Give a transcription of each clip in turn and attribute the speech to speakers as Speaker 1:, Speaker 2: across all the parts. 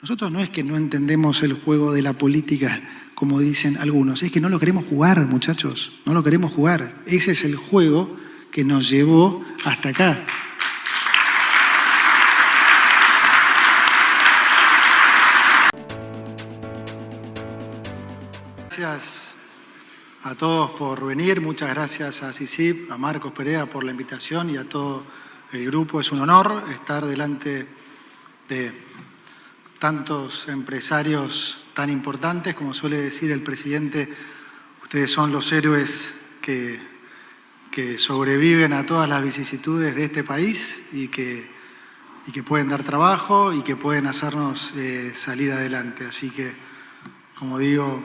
Speaker 1: Nosotros no es que no entendemos el juego de la política, como dicen algunos, es que no lo queremos jugar, muchachos, no lo queremos jugar. Ese es el juego que nos llevó hasta acá. Gracias a todos por venir, muchas gracias a CICIP, a Marcos Perea por la invitación y a todo el grupo. Es un honor estar delante de tantos empresarios tan importantes, como suele decir el presidente, ustedes son los héroes que sobreviven a todas las vicisitudes de este país y que pueden dar trabajo y que pueden hacernos salir adelante. Así que, como digo,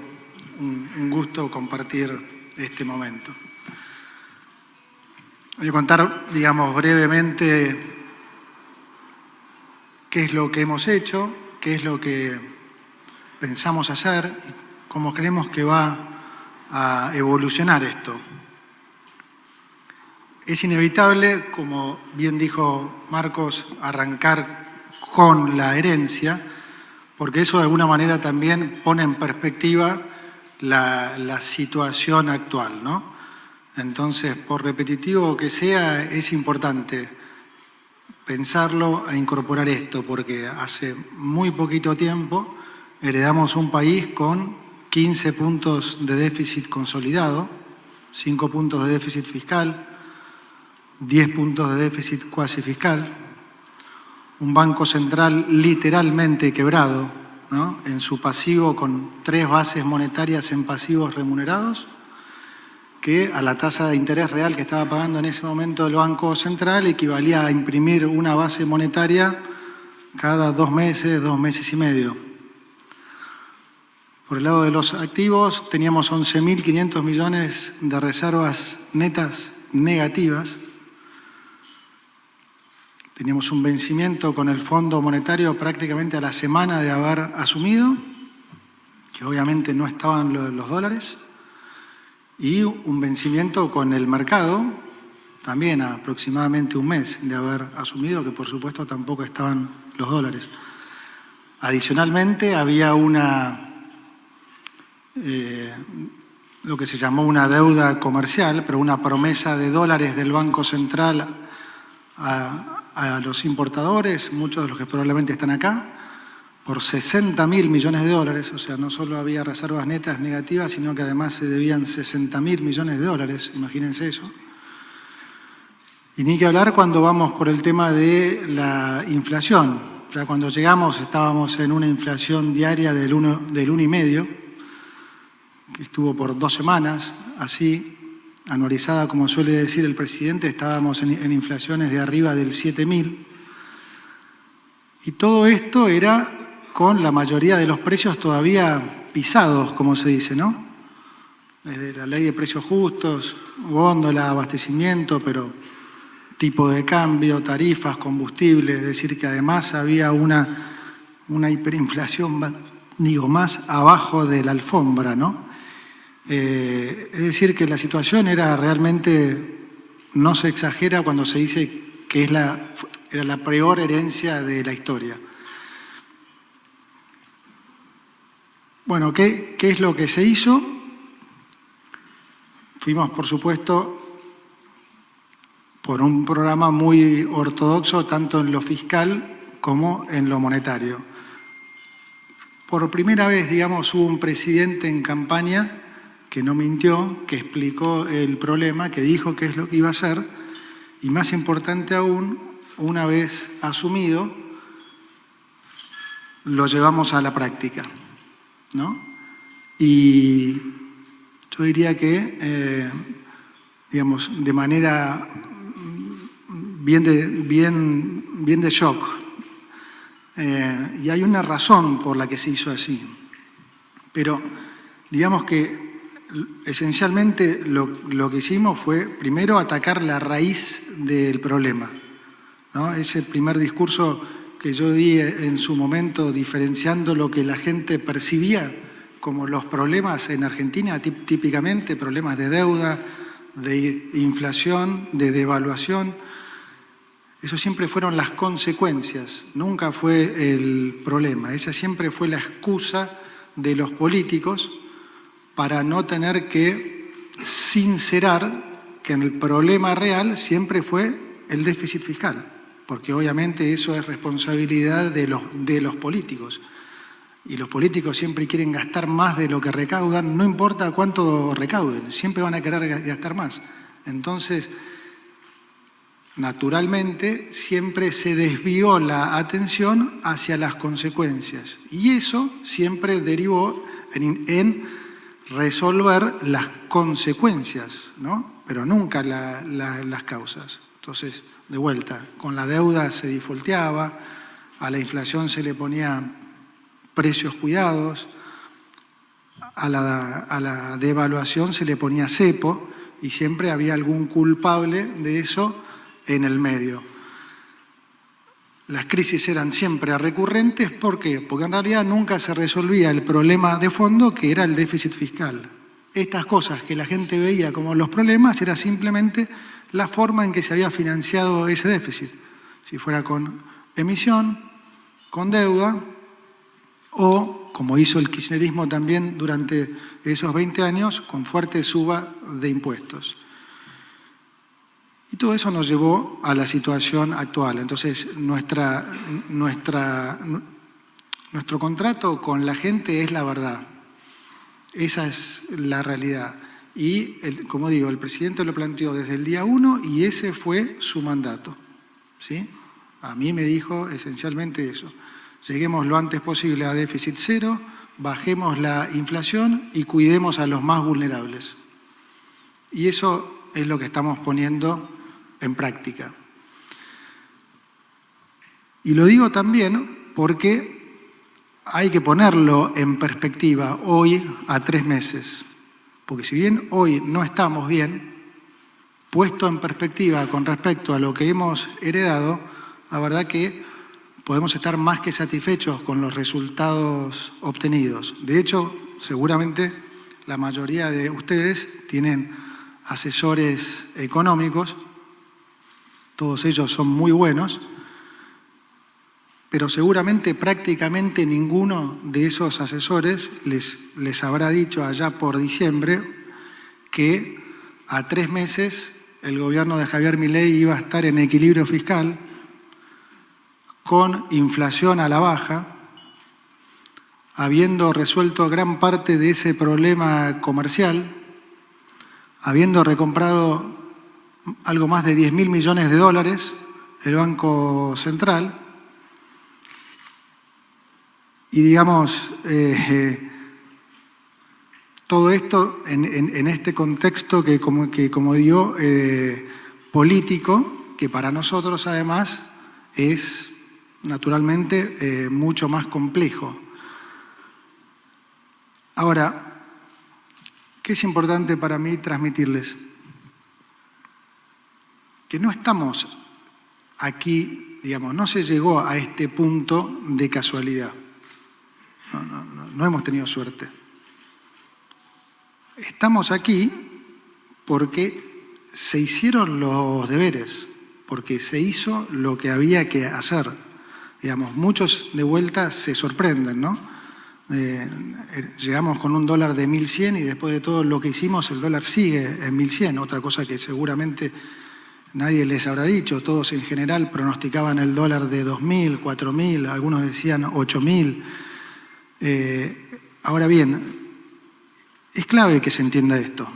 Speaker 1: un gusto compartir este momento. Voy a contar, digamos, brevemente qué es lo que hemos hecho, qué es lo que pensamos hacer y cómo creemos que va a evolucionar esto. Es inevitable, como bien dijo Marcos, arrancar con la herencia, porque eso de alguna manera también pone en perspectiva la situación actual, ¿no? Entonces, por repetitivo que sea, es importante pensarlo e incorporar esto, porque hace muy poquito tiempo heredamos un país con 15 puntos de déficit consolidado, 5 puntos de déficit fiscal, 10 puntos de déficit cuasi fiscal, un banco central literalmente quebrado, ¿no?, en su pasivo con 3 bases monetarias en pasivos remunerados, que a la tasa de interés real que estaba pagando en ese momento el Banco Central equivalía a imprimir una base monetaria cada 2 meses y medio. Por el lado de los activos teníamos 11.500 millones de reservas netas negativas. Teníamos un vencimiento con el Fondo Monetario prácticamente a la semana de haber asumido, que obviamente no estaban los dólares, y un vencimiento con el mercado, también a aproximadamente un mes de haber asumido, que por supuesto tampoco estaban los dólares. Adicionalmente había lo que se llamó una deuda comercial, pero una promesa de dólares del Banco Central a los importadores, muchos de los que probablemente están acá, por 60.000 millones de dólares, o sea, no solo había reservas netas negativas, sino que además se debían 60.000 millones de dólares, imagínense eso. Y ni que hablar cuando vamos por el tema de la inflación. Ya cuando llegamos estábamos en una inflación diaria del 1,5, que estuvo por 2 semanas, así, anualizada, como suele decir el presidente, estábamos en inflaciones de arriba del 7.000. Y todo esto era con la mayoría de los precios todavía pisados, como se dice, ¿no? Desde la ley de precios justos, góndola, abastecimiento, pero tipo de cambio, tarifas, combustible, es decir, que además había una hiperinflación, digo, más abajo de la alfombra, ¿no? Es decir, que la situación era realmente, no se exagera cuando se dice que era la peor herencia de la historia. Bueno, ¿qué es lo que se hizo? Fuimos, por supuesto, por un programa muy ortodoxo, tanto en lo fiscal como en lo monetario. Por primera vez, digamos, hubo un presidente en campaña que no mintió, que explicó el problema, que dijo qué es lo que iba a hacer, y más importante aún, una vez asumido, lo llevamos a la práctica, ¿no? Y yo diría que, digamos, de manera bien de shock. Y hay una razón por la que se hizo así. Pero digamos que esencialmente lo que hicimos fue primero atacar la raíz del problema, ¿no? Ese primer discurso que yo di en su momento diferenciando lo que la gente percibía como los problemas en Argentina, típicamente problemas de deuda, de inflación, de devaluación. Eso siempre fueron las consecuencias, nunca fue el problema. Esa siempre fue la excusa de los políticos para no tener que sincerar que el problema real siempre fue el déficit fiscal, porque obviamente eso es responsabilidad de los políticos. Y los políticos siempre quieren gastar más de lo que recaudan, no importa cuánto recauden, siempre van a querer gastar más. Entonces, naturalmente, siempre se desvió la atención hacia las consecuencias. Y eso siempre derivó en resolver las consecuencias, ¿no? Pero nunca las causas. Entonces, de vuelta, con la deuda se defaulteaba, a la inflación se le ponía precios cuidados, a la devaluación se le ponía cepo y siempre había algún culpable de eso en el medio. Las crisis eran siempre recurrentes, ¿por qué? Porque en realidad nunca se resolvía el problema de fondo, que era el déficit fiscal. Estas cosas que la gente veía como los problemas era simplemente la forma en que se había financiado ese déficit. Si fuera con emisión, con deuda, o, como hizo el kirchnerismo también durante esos 20 años, con fuerte suba de impuestos. Y todo eso nos llevó a la situación actual. Entonces, nuestro contrato con la gente es la verdad. Esa es la realidad. Y, como digo, el presidente lo planteó desde el día 1 y ese fue su mandato, ¿sí? A mí me dijo esencialmente eso. Lleguemos lo antes posible a déficit cero, bajemos la inflación y cuidemos a los más vulnerables. Y eso es lo que estamos poniendo en práctica. Y lo digo también porque hay que ponerlo en perspectiva hoy a 3 meses. Porque si bien hoy no estamos bien, puesto en perspectiva con respecto a lo que hemos heredado, la verdad que podemos estar más que satisfechos con los resultados obtenidos. De hecho, seguramente la mayoría de ustedes tienen asesores económicos, todos ellos son muy buenos, pero seguramente prácticamente ninguno de esos asesores les habrá dicho allá por diciembre que a 3 meses el gobierno de Javier Milei iba a estar en equilibrio fiscal, con inflación a la baja, habiendo resuelto gran parte de ese problema comercial, habiendo recomprado algo más de 10.000 millones de dólares el Banco Central, y digamos, todo esto en este contexto que como digo, político, que para nosotros además es naturalmente mucho más complejo. Ahora, ¿qué es importante para mí transmitirles? Que no estamos aquí, digamos, no se llegó a este punto de casualidad. No hemos tenido suerte. Estamos aquí porque se hicieron los deberes, porque se hizo lo que había que hacer. Digamos, muchos de vuelta se sorprenden, ¿no? Llegamos con un dólar de 1.100 y después de todo lo que hicimos, el dólar sigue en 1.100, otra cosa que seguramente nadie les habrá dicho. Todos en general pronosticaban el dólar de 2.000, 4.000, algunos decían 8.000. Ahora bien, es clave que se entienda esto,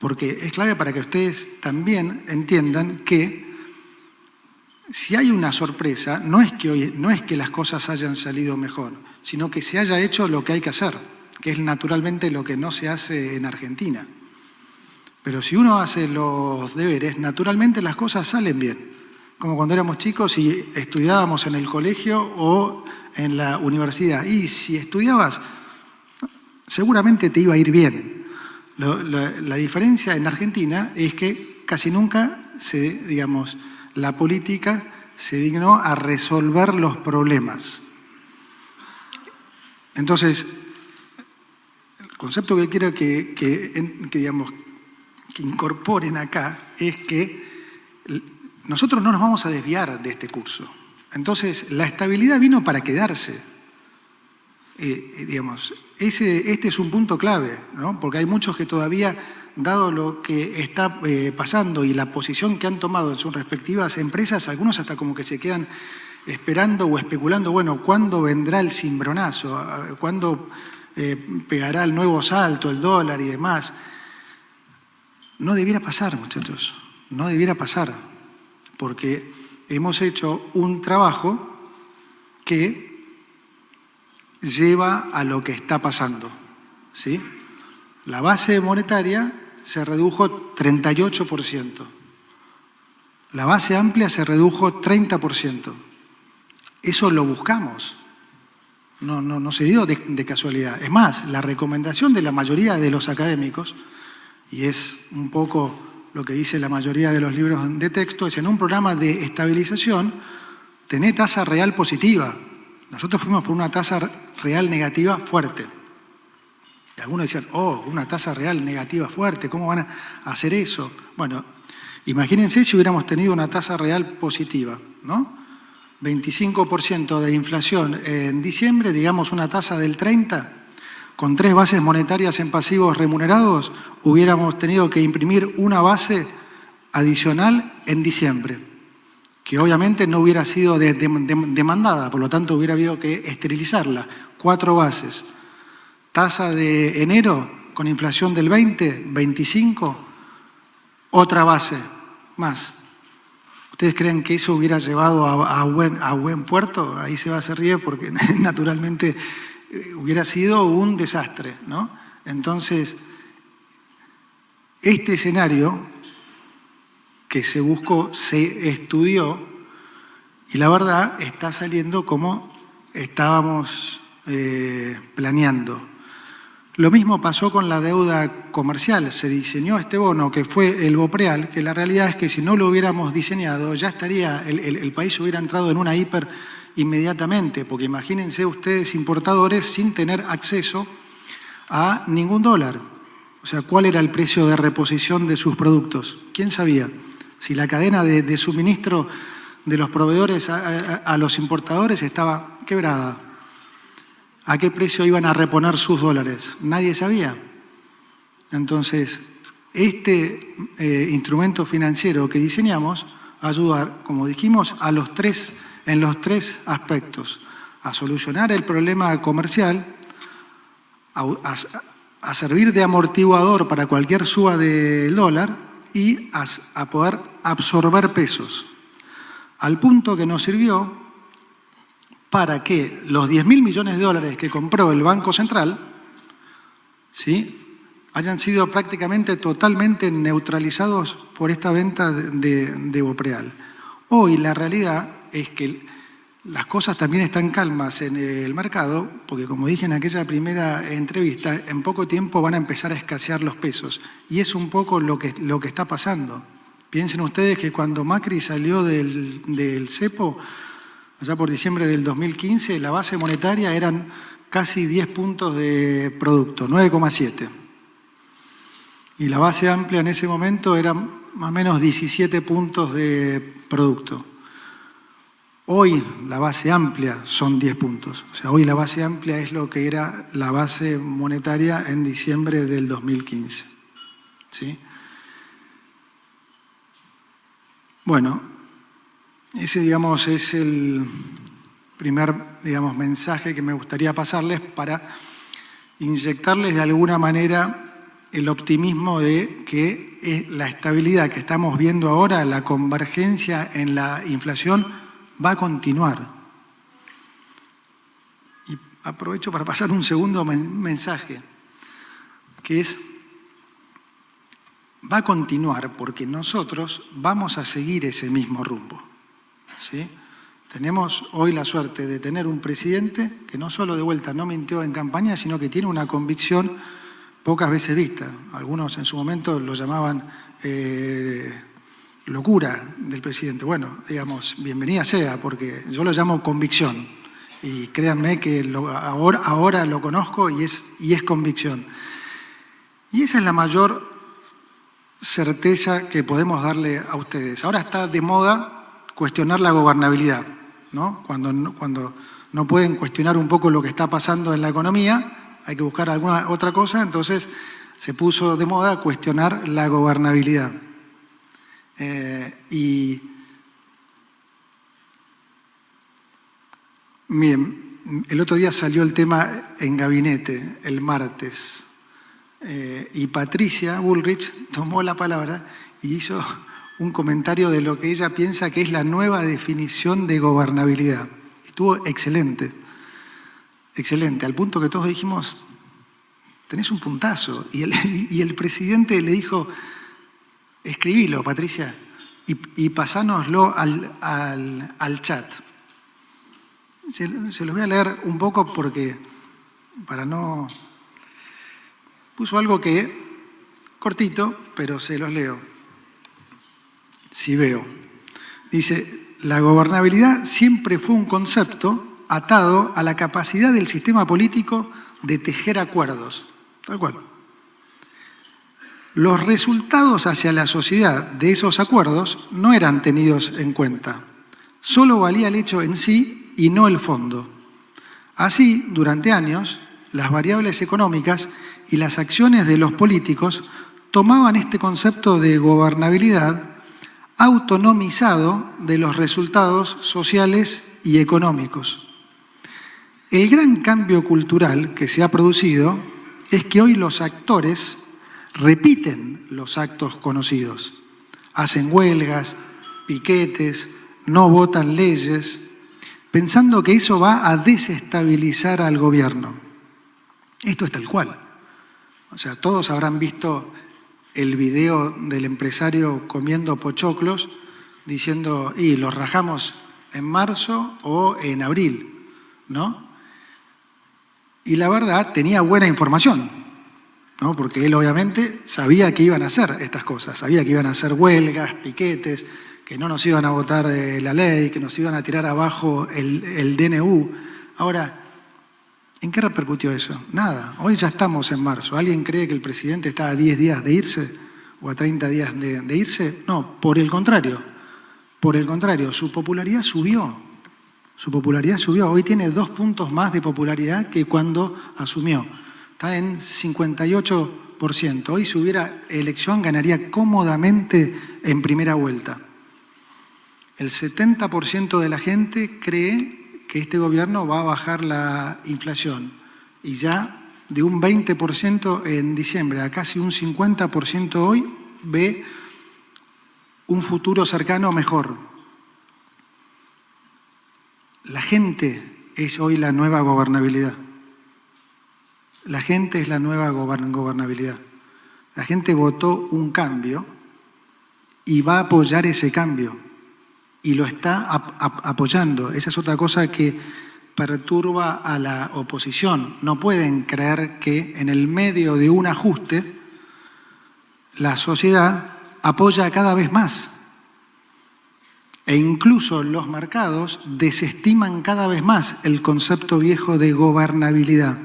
Speaker 1: porque es clave para que ustedes también entiendan que si hay una sorpresa, no es que las cosas hayan salido mejor, sino que se haya hecho lo que hay que hacer, que es naturalmente lo que no se hace en Argentina. Pero si uno hace los deberes, naturalmente las cosas salen bien. Como cuando éramos chicos y estudiábamos en el colegio o en la universidad. Y si estudiabas, seguramente te iba a ir bien. La diferencia en Argentina es que casi nunca la política se dignó a resolver los problemas. Entonces, el concepto que quiero que incorporen acá es que nosotros no nos vamos a desviar de este curso. Entonces, la estabilidad vino para quedarse. Este es un punto clave, ¿no? Porque hay muchos que todavía, dado lo que está pasando y la posición que han tomado en sus respectivas empresas, algunos hasta como que se quedan esperando o especulando, bueno, ¿cuándo vendrá el cimbronazo? ¿Cuándo pegará el nuevo salto, el dólar y demás? No debiera pasar, muchachos, no debiera pasar, porque hemos hecho un trabajo que lleva a lo que está pasando, ¿sí? La base monetaria se redujo 38%. La base amplia se redujo 30%. Eso lo buscamos. No se dio de casualidad. Es más, la recomendación de la mayoría de los académicos, y es un poco lo que dice la mayoría de los libros de texto, es en un programa de estabilización, tener tasa real positiva. Nosotros fuimos por una tasa real negativa fuerte. Y algunos decían, una tasa real negativa fuerte, ¿cómo van a hacer eso? Bueno, imagínense si hubiéramos tenido una tasa real positiva, ¿no? 25% de inflación en diciembre, digamos una tasa del 30%, con 3 bases monetarias en pasivos remunerados, hubiéramos tenido que imprimir una base adicional en diciembre, que obviamente no hubiera sido demandada, por lo tanto hubiera habido que esterilizarla. 4 bases. Tasa de enero con inflación del 20, 25, otra base más. ¿Ustedes creen que eso hubiera llevado a buen puerto? Ahí se ríe porque naturalmente hubiera sido un desastre, ¿no? Entonces, este escenario que se buscó, se estudió y la verdad está saliendo como estábamos planeando. Lo mismo pasó con la deuda comercial. Se diseñó este bono que fue el BOPREAL, que la realidad es que si no lo hubiéramos diseñado ya estaría, el país hubiera entrado en una hiper inmediatamente, porque imagínense ustedes importadores sin tener acceso a ningún dólar. O sea, ¿cuál era el precio de reposición de sus productos? ¿Quién sabía? Si la cadena de suministro de los proveedores a los importadores estaba quebrada. ¿A qué precio iban a reponer sus dólares? Nadie sabía. Entonces, este instrumento financiero que diseñamos va a ayudar, como dijimos, en los tres aspectos. A solucionar el problema comercial, a servir de amortiguador para cualquier suba del dólar y a poder absorber pesos. Al punto que nos sirvió para que los 10.000 millones de dólares que compró el Banco Central, ¿sí?, hayan sido prácticamente totalmente neutralizados por esta venta de BOPREAL. Hoy la realidad es que las cosas también están calmas en el mercado, porque como dije en aquella primera entrevista, en poco tiempo van a empezar a escasear los pesos. Y es un poco lo que está pasando. Piensen ustedes que cuando Macri salió del cepo, allá por diciembre del 2015, la base monetaria eran casi 10 puntos de producto, 9,7. Y la base amplia en ese momento era más o menos 17 puntos de producto. Hoy la base amplia son 10 puntos. O sea, hoy la base amplia es lo que era la base monetaria en diciembre del 2015. ¿Sí? Bueno, ese, digamos, es el primer, digamos, mensaje que me gustaría pasarles para inyectarles de alguna manera el optimismo de que la estabilidad que estamos viendo ahora, la convergencia en la inflación, va a continuar. Y aprovecho para pasar un segundo mensaje, que es, va a continuar porque nosotros vamos a seguir ese mismo rumbo. ¿Sí? Tenemos hoy la suerte de tener un presidente que no solo de vuelta no mintió en campaña, sino que tiene una convicción pocas veces vista. Algunos en su momento lo llamaban locura del presidente. Bueno, digamos, bienvenida sea, porque yo lo llamo convicción. Y créanme que ahora lo conozco y es convicción. Y esa es la mayor certeza que podemos darle a ustedes. Ahora está de moda cuestionar la gobernabilidad, ¿no? Cuando no pueden cuestionar un poco lo que está pasando en la economía, hay que buscar alguna otra cosa, entonces se puso de moda cuestionar la gobernabilidad. Y miren, el otro día salió el tema en gabinete, el martes, y Patricia Bullrich tomó la palabra y hizo un comentario de lo que ella piensa que es la nueva definición de gobernabilidad. Estuvo excelente, excelente, al punto que todos dijimos, tenés un puntazo. Y el presidente le dijo, escribilo, Patricia, y pasánoslo al chat. Se los voy a leer un poco porque, para no... Puso algo que, cortito, pero se los leo. Si veo. Dice, la gobernabilidad siempre fue un concepto atado a la capacidad del sistema político de tejer acuerdos. Tal cual. Los resultados hacia la sociedad de esos acuerdos no eran tenidos en cuenta. Solo valía el hecho en sí y no el fondo. Así, durante años, las variables económicas y las acciones de los políticos tomaban este concepto de gobernabilidad autonomizado de los resultados sociales y económicos. El gran cambio cultural que se ha producido es que hoy los actores repiten los actos conocidos. Hacen huelgas, piquetes, no votan leyes, pensando que eso va a desestabilizar al gobierno. Esto es tal cual. O sea, todos habrán visto el video del empresario comiendo pochoclos diciendo, y los rajamos en marzo o en abril, ¿no? Y la verdad, tenía buena información, ¿no? Porque él obviamente sabía que iban a hacer estas cosas, sabía que iban a hacer huelgas, piquetes, que no nos iban a votar la ley, que nos iban a tirar abajo el DNU. Ahora, ¿en qué repercutió eso? Nada, hoy ya estamos en marzo. ¿Alguien cree que el presidente está a 10 días de irse o a 30 días de irse? No, por el contrario, su popularidad subió. Su popularidad subió, hoy tiene 2 puntos más de popularidad que cuando asumió. Está en 58%. Hoy si hubiera elección ganaría cómodamente en primera vuelta. El 70% de la gente cree que este gobierno va a bajar la inflación y ya de un 20% en diciembre a casi un 50% hoy ve un futuro cercano mejor. La gente es hoy la nueva gobernabilidad. La gente es la nueva gobernabilidad. La gente votó un cambio y va a apoyar ese cambio. Y lo está apoyando. Esa es otra cosa que perturba a la oposición. No pueden creer que en el medio de un ajuste la sociedad apoya cada vez más. E incluso los mercados desestiman cada vez más el concepto viejo de gobernabilidad.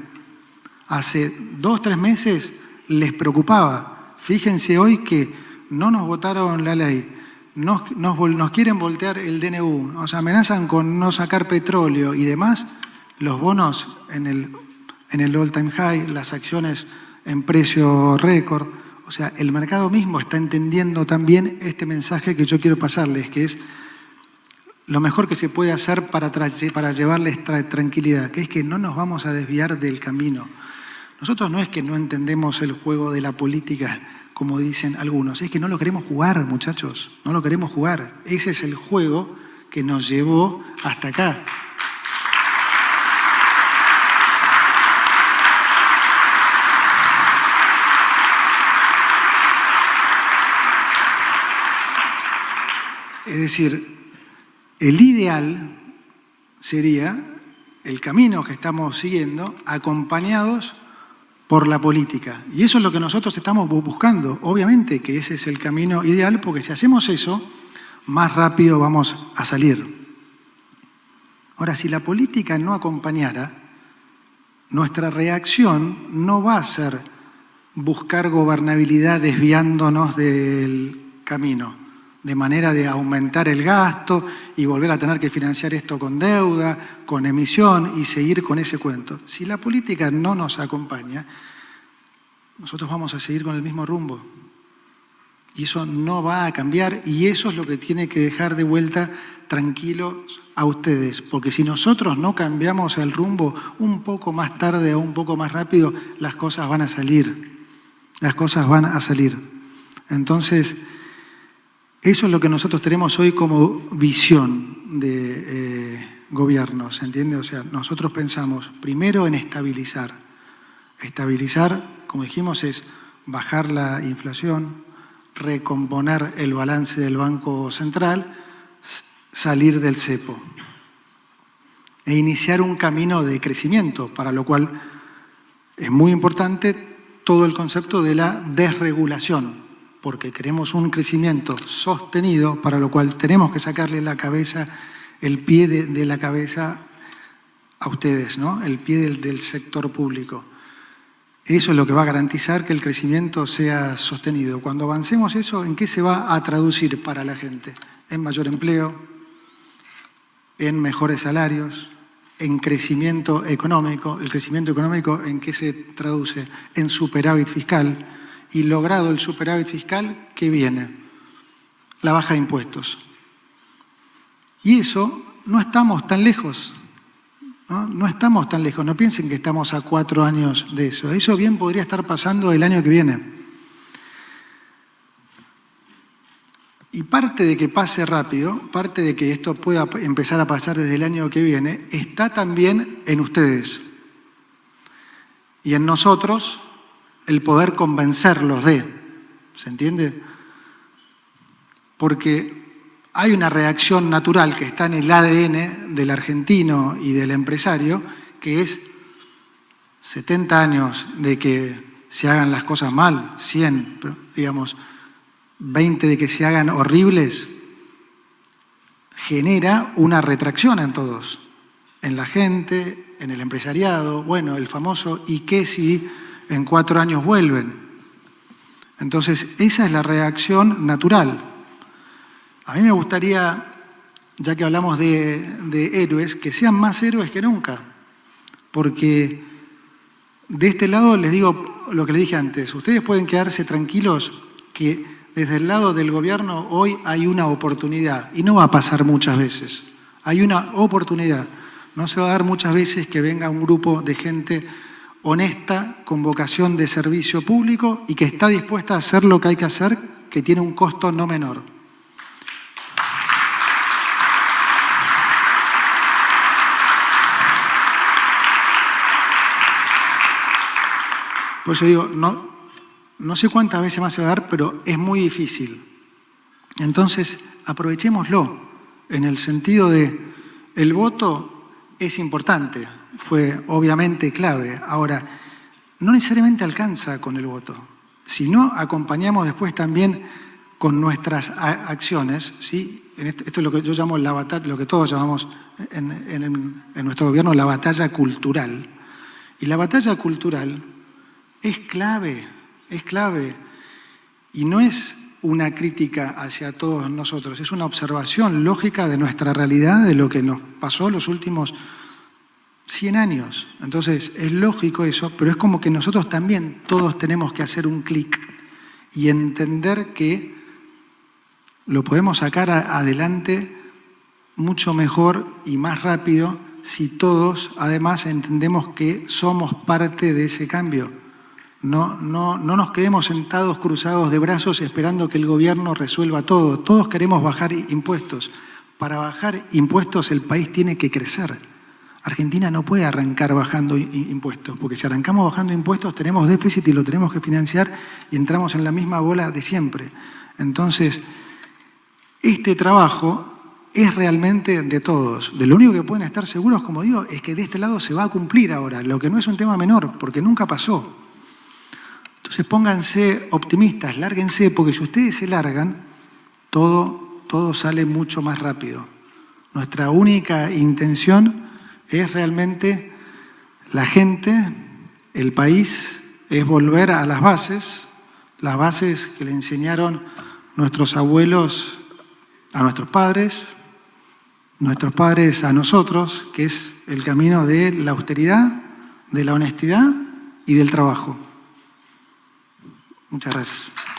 Speaker 1: Hace 2 o 3 meses les preocupaba. Fíjense hoy que no nos votaron la ley. Nos quieren voltear el DNU, nos amenazan con no sacar petróleo y demás, los bonos en el all-time high, las acciones en precio récord. O sea, el mercado mismo está entendiendo también este mensaje que yo quiero pasarles, que es lo mejor que se puede hacer para llevarles tranquilidad, que es que no nos vamos a desviar del camino. Nosotros no es que no entendemos el juego de la política, como dicen algunos, es que no lo queremos jugar, muchachos, no lo queremos jugar. Ese es el juego que nos llevó hasta acá. Es decir, el ideal sería el camino que estamos siguiendo acompañados por la política. Y eso es lo que nosotros estamos buscando. Obviamente que ese es el camino ideal, porque si hacemos eso, más rápido vamos a salir. Ahora, si la política no acompañara, nuestra reacción no va a ser buscar gobernabilidad desviándonos del camino, de manera de aumentar el gasto y volver a tener que financiar esto con deuda, con emisión y seguir con ese cuento. Si la política no nos acompaña, nosotros vamos a seguir con el mismo rumbo. Y eso no va a cambiar y eso es lo que tiene que dejar de vuelta tranquilos a ustedes. Porque si nosotros no cambiamos el rumbo un poco más tarde o un poco más rápido, las cosas van a salir. Las cosas van a salir. Entonces, eso es lo que nosotros tenemos hoy como visión de gobierno, ¿se entiende? O sea, nosotros pensamos primero en estabilizar. Estabilizar, como dijimos, es bajar la inflación, recomponer el balance del Banco Central, salir del cepo e iniciar un camino de crecimiento, para lo cual es muy importante todo el concepto de la desregulación, porque queremos un crecimiento sostenido, para lo cual tenemos que sacarle la cabeza, el pie de la cabeza a ustedes, ¿no? El pie del sector público. Eso es lo que va a garantizar que el crecimiento sea sostenido. Cuando avancemos eso, ¿en qué se va a traducir para la gente? En mayor empleo, en mejores salarios, en crecimiento económico. ¿El crecimiento económico en qué se traduce? En superávit fiscal. Y logrado el superávit fiscal, ¿qué viene? La baja de impuestos. Y eso no estamos tan lejos. No estamos tan lejos, no piensen que estamos a 4 años de eso. Eso bien podría estar pasando el año que viene. Y parte de que pase rápido, parte de que esto pueda empezar a pasar desde el año que viene, está también en ustedes. Y en nosotros el poder convencerlos de, ¿se entiende? Porque hay una reacción natural que está en el ADN del argentino y del empresario, que es 70 años de que se hagan las cosas mal, 100, digamos, 20 de que se hagan horribles, genera una retracción en todos, en la gente, en el empresariado, bueno, el famoso ¿y qué si en 4 años vuelven? Entonces, esa es la reacción natural. A mí me gustaría, ya que hablamos de héroes, que sean más héroes que nunca, porque de este lado les digo lo que les dije antes, ustedes pueden quedarse tranquilos que desde el lado del gobierno hoy hay una oportunidad, y no va a pasar muchas veces, hay una oportunidad, no se va a dar muchas veces que venga un grupo de gente honesta, con vocación de servicio público y que está dispuesta a hacer lo que hay que hacer, que tiene un costo no menor. Por eso digo, no sé cuántas veces más se va a dar, pero es muy difícil. Entonces, aprovechémoslo en el sentido de el voto es importante, fue obviamente clave. Ahora, no necesariamente alcanza con el voto. Si no acompañamos después también con nuestras acciones, ¿sí? Esto es lo que yo llamo la batalla, lo que todos llamamos en nuestro gobierno la batalla cultural. Y la batalla cultural es clave, y no es una crítica hacia todos nosotros, es una observación lógica de nuestra realidad, de lo que nos pasó los últimos 100 años. Entonces, es lógico eso, pero es como que nosotros también todos tenemos que hacer un clic y entender que lo podemos sacar adelante mucho mejor y más rápido si todos, además, entendemos que somos parte de ese cambio. No nos quedemos sentados cruzados de brazos esperando que el gobierno resuelva todo. Todos queremos bajar impuestos. Para bajar impuestos el país tiene que crecer. Argentina no puede arrancar bajando impuestos, porque si arrancamos bajando impuestos tenemos déficit y lo tenemos que financiar y entramos en la misma bola de siempre. Entonces, este trabajo es realmente de todos. De lo único que pueden estar seguros, como digo, es que de este lado se va a cumplir ahora, lo que no es un tema menor, porque nunca pasó. Entonces pónganse optimistas, lárguense, porque si ustedes se largan, todo sale mucho más rápido. Nuestra única intención es realmente la gente, el país, es volver a las bases que le enseñaron nuestros abuelos a nuestros padres a nosotros, que es el camino de la austeridad, de la honestidad y del trabajo. Muchas gracias.